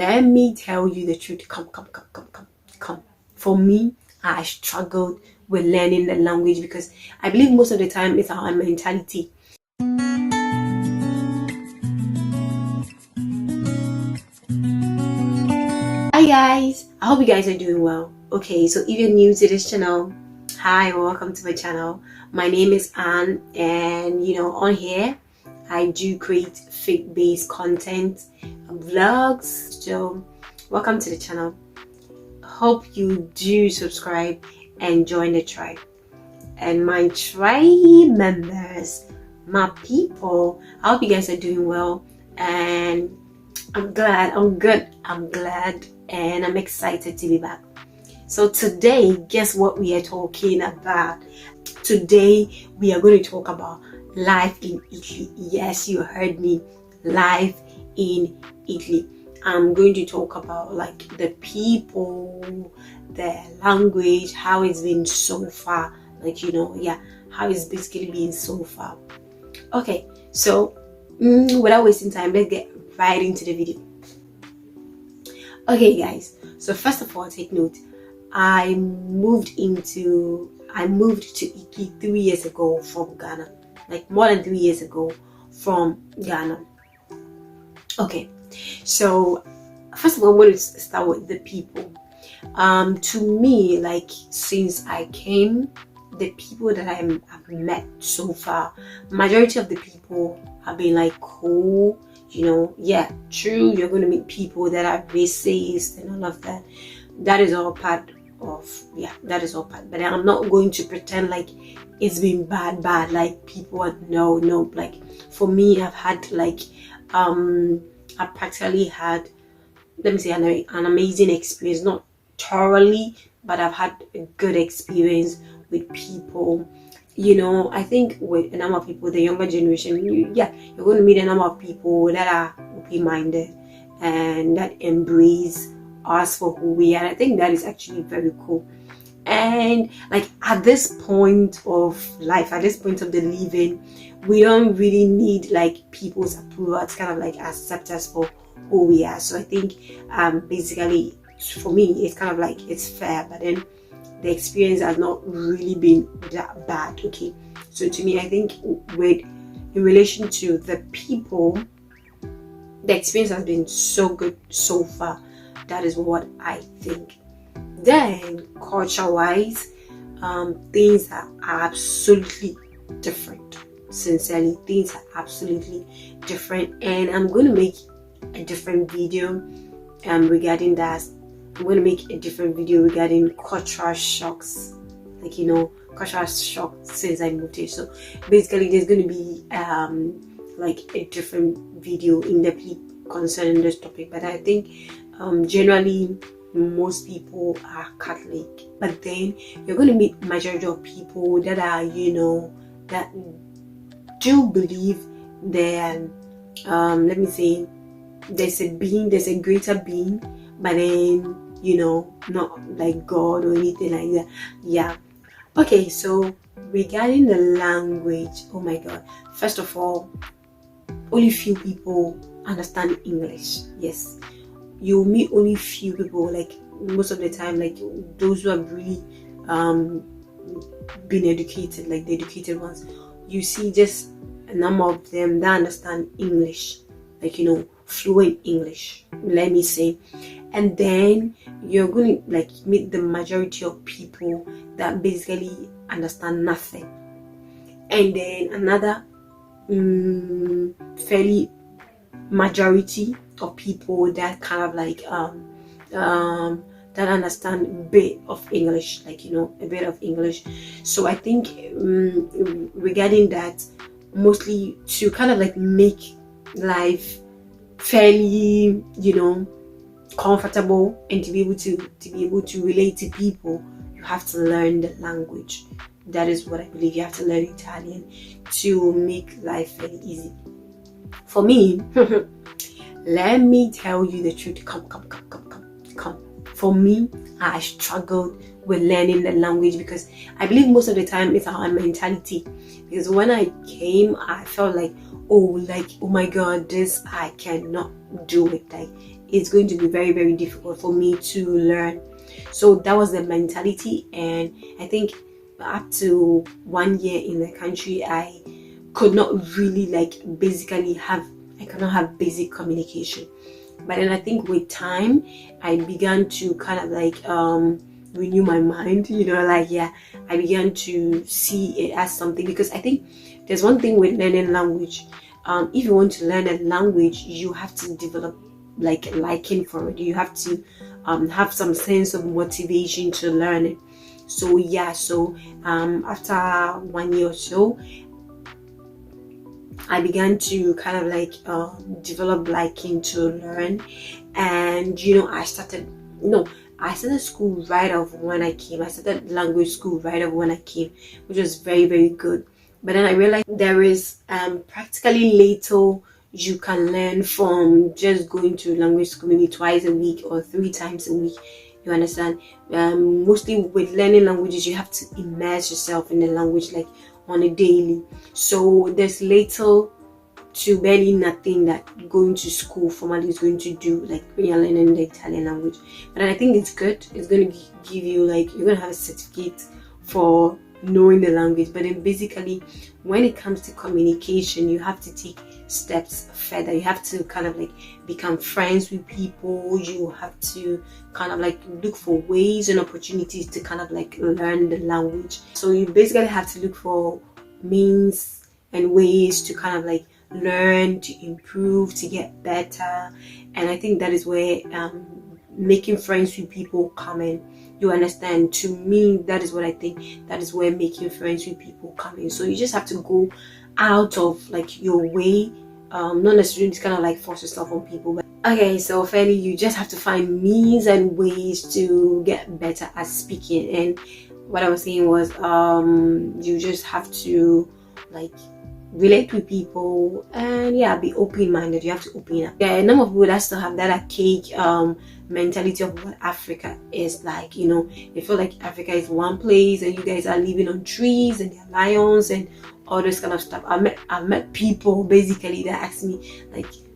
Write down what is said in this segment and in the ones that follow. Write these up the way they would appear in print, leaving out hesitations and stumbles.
Let me tell you the truth. Come. For me, I struggled with learning the language because I believe most of the time it's our mentality. Hi guys, I hope you guys are doing well. Okay, so if you're new to this channel, hi, welcome to my channel. My name is Anne, and on here I do create faith-based content, vlogs. So welcome to the channel. Hope you do subscribe and join the tribe. And my tribe members, my people, I hope you guys are doing well, and I'm glad, I'm glad, and I'm excited to be back. So today, guess what we are talking about? Today, we are going to talk about life in Italy. Yes, you heard me, life in Italy. I'm going to talk about like the people, the language, how it's been so far, how it's basically been so far. Okay, so without wasting time, let's get right into the video. Okay guys, so first of all, take note, I moved to Italy 3 years ago from Ghana, like more than 3 years ago from Ghana. Okay, so first of all, I'm going to start with the people. To me, like since I came, the people that I've met so far, majority of the people have been like cool. Yeah, true, you're going to meet people that are racist and all of that. That is all part of, that is all part. But I'm not going to pretend like it's been bad, like people are, no, like for me, I've had like, I practically had, let me say, an amazing experience, not thoroughly, but I've had a good experience with people. I think with a number of people, the younger generation, you're going to meet a number of people that are open-minded and that embrace us for who we are. I think that is actually very cool. And like at this point of life, at this point of the living, we don't really need like people's approval to kind of like accept us for who we are. So I think basically for me, it's kind of like it's fair, but then the experience has not really been that bad. Okay, so to me, I think in relation to the people, the experience has been so good so far. That is what I think. Then culture wise, things are absolutely different. Sincerely, things are absolutely different, and I'm going to make a different video regarding that. I'm going to make a different video regarding cultural shocks, cultural shock since I moved here. So basically, there's going to be like a different video in depth concerning this topic. But I think generally most people are Catholic, but then you're going to meet majority of people that are that do believe that let me say there's a greater being, but then not like God or anything like that. Yeah. Okay, so regarding the language, oh my god, first of all, only few people understand English. Yes, you meet only few people, like most of the time, like those who have really been educated, like the educated ones, you see just a number of them that understand English, like fluent English, let me say. And then you're going to like meet the majority of people that basically understand nothing, and then another fairly majority of people that kind of like that understand a bit of English, like a bit of English. So I think regarding that, mostly to kind of like make life fairly comfortable and to be able to relate to people, you have to learn the language. That is what I believe. You have to learn Italian to make life very easy. For me, let me tell you the truth. Come. For me, I struggled with learning the language because I believe most of the time it's our mentality. Because when I came, I felt like, oh my god, this I cannot do it. Like it's going to be very, very difficult for me to learn. So that was the mentality. And I think up to 1 year in the country, I could not really I cannot have basic communication. But then I think with time, I began to kind of renew my mind, I began to see it as something, because I think there's one thing with learning language. If you want to learn a language, you have to develop liking for it. You have to have some sense of motivation to learn it. So after 1 year or so, I began to kind of develop liking to learn. And I started school right off when I came. I started language school right off when I came, which was very, very good. But then I realized there is practically little you can learn from just going to language school maybe twice a week or 3 times a week. You understand? Mostly with learning languages, you have to immerse yourself in the language on a daily. So there's little to barely nothing that going to school formally is going to do, when you're learning the Italian language. But I think it's good. It's going to give you you're going to have a certificate for knowing the language. But then basically, when it comes to communication, you have to take steps further. You have to kind of become friends with people. You have to kind of look for ways and opportunities to kind of learn the language. So you basically have to look for means and ways to kind of learn, to improve, to get better. And I think that is where making friends with people come in. You understand? To me, that is what I think. That is where making friends with people come in. So you just have to go out of your way, not necessarily to kind of force yourself on people. But okay, so fairly, you just have to find means and ways to get better at speaking. And what I was saying was, you just have to relate with people and be open-minded. You have to open up. A number of people that still have that archaic mentality of what Africa is like. They feel like Africa is one place and you guys are living on trees and they're lions and all this kind of stuff. I've met people basically that ask me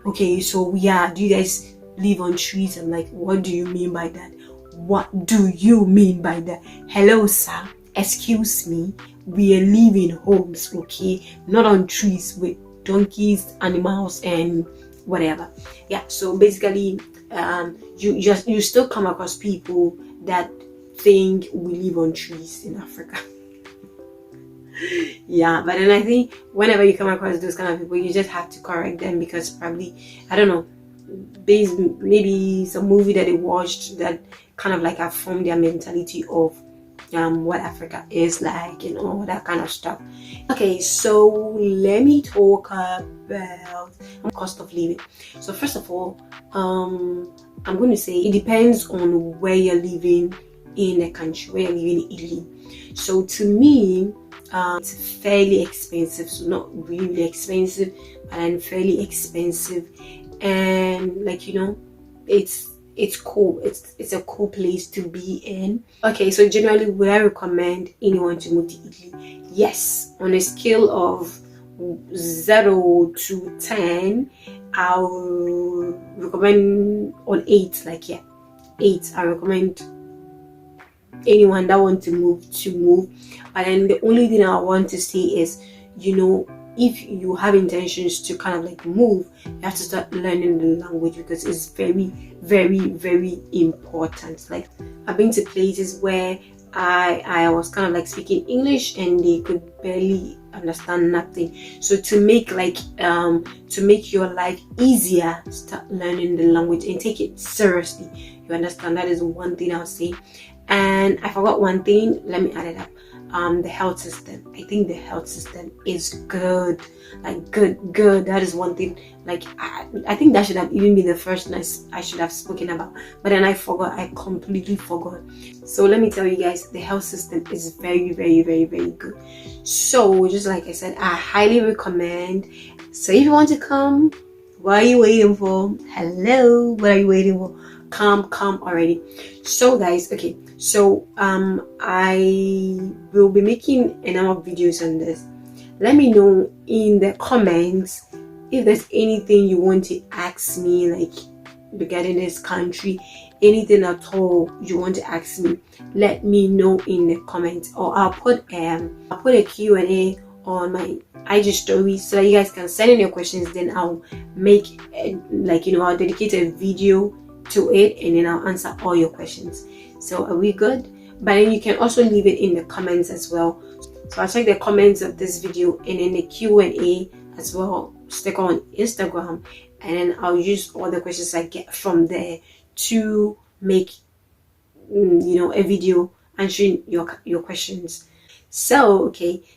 okay, so do you guys live on trees? I'm like, what do you mean by that? What do you mean by that? Hello, sir, excuse me, we are living homes, okay, not on trees with donkeys, animals, and whatever. So basically, you still come across people that think we live on trees in Africa. But then I think whenever you come across those kind of people, you just have to correct them, because probably, I don't know, based maybe some movie that they watched that kind of have formed their mentality of what Africa is like and all that kind of stuff. Okay, so let me talk about cost of living. So first of all, I'm going to say it depends on where you're living in the country, where you're living in Italy. So to me, it's fairly expensive. So not really expensive, but then fairly expensive. And it's cool. It's a cool place to be in. Okay, so generally, would I recommend anyone to move to Italy? Yes. On a scale of 0 to 10, I'll recommend on 8. 8. I recommend anyone that wants to move. But then the only thing I want to say is, if you have intentions to kind of move, you have to start learning the language, because it's very, very, very important. I've been to places where I was kind of speaking English and they could barely understand nothing. So to make your life easier, start learning the language and take it seriously. You understand? That is one thing I'll say. And I forgot one thing. Let me add it up. The health system. I think the health system is good. Good. That is one thing. I think that should have even been the first thing I should have spoken about. But then I forgot. I completely forgot. So let me tell you guys, the health system is very, very, very, very good. So just like I said, I highly recommend. So if you want to come, what are you waiting for? Hello, what are you waiting for? Come already. So guys, okay. So I will be making a number of videos on this. Let me know in the comments if there's anything you want to ask me, regarding this country, anything at all you want to ask me, let me know in the comments, or I'll put a Q&A on my IG story so that you guys can send in your questions. Then I'll make I'll dedicate a video to it, and then I'll answer all your questions. So are we good? But then you can also leave it in the comments as well. So I'll check the comments of this video and in the Q&A as well. Stick on Instagram, and then I'll use all the questions I get from there to make a video answering your questions. So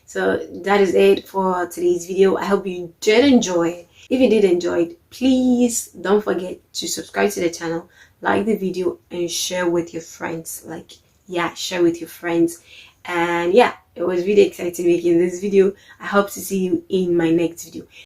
so that is it for today's video. I hope you did enjoy it. If you did enjoy it, please don't forget to subscribe to the channel, like the video, and share with your friends. Share with your friends. And yeah, it was really exciting making this video. I hope to see you in my next video.